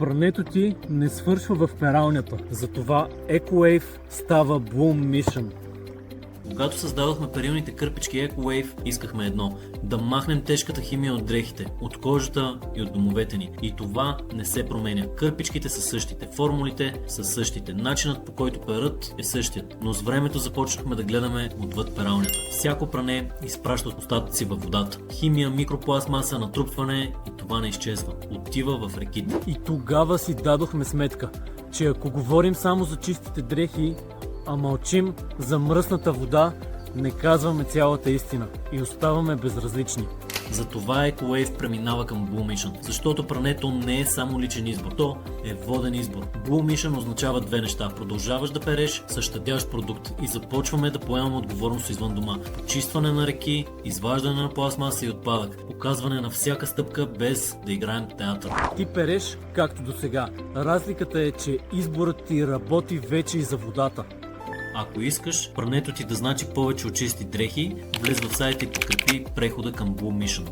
Прането ти не свършва в пералнята, затова EcoWave става Bloom Mission. Когато създадохме перилните кърпички EcoWave, искахме едно – да махнем тежката химия от дрехите, от кожата и от домовете ни. И това не се променя. Кърпичките са същите, формулите са същите, начинът по който перат е същият. Но с времето започнахме да гледаме отвъд пералнята. Всяко пране изпраща остатъци във водата. Химия, микропластмаса, натрупване и това не изчезва. Отива в реките. И тогава си дадохме сметка, че ако говорим само за чистите дрехи, а мълчим за мръсната вода, не казваме цялата истина и оставаме безразлични. Затова EcoWave преминава към Blue Mission, защото прането не е само личен избор, то е воден избор. Blue Mission означава две неща: продължаваш да переш със щадящ продукт и започваме да поемаме отговорност извън дома. Почистване на реки, изваждане на пластмаса и отпадък, показване на всяка стъпка без да играем театър. Ти переш както до сега. Разликата е, че изборът ти работи вече и за водата. Ако искаш прането ти да значи повече от чисти дрехи, влез в сайта и подкрепи прехода към Blue Mission.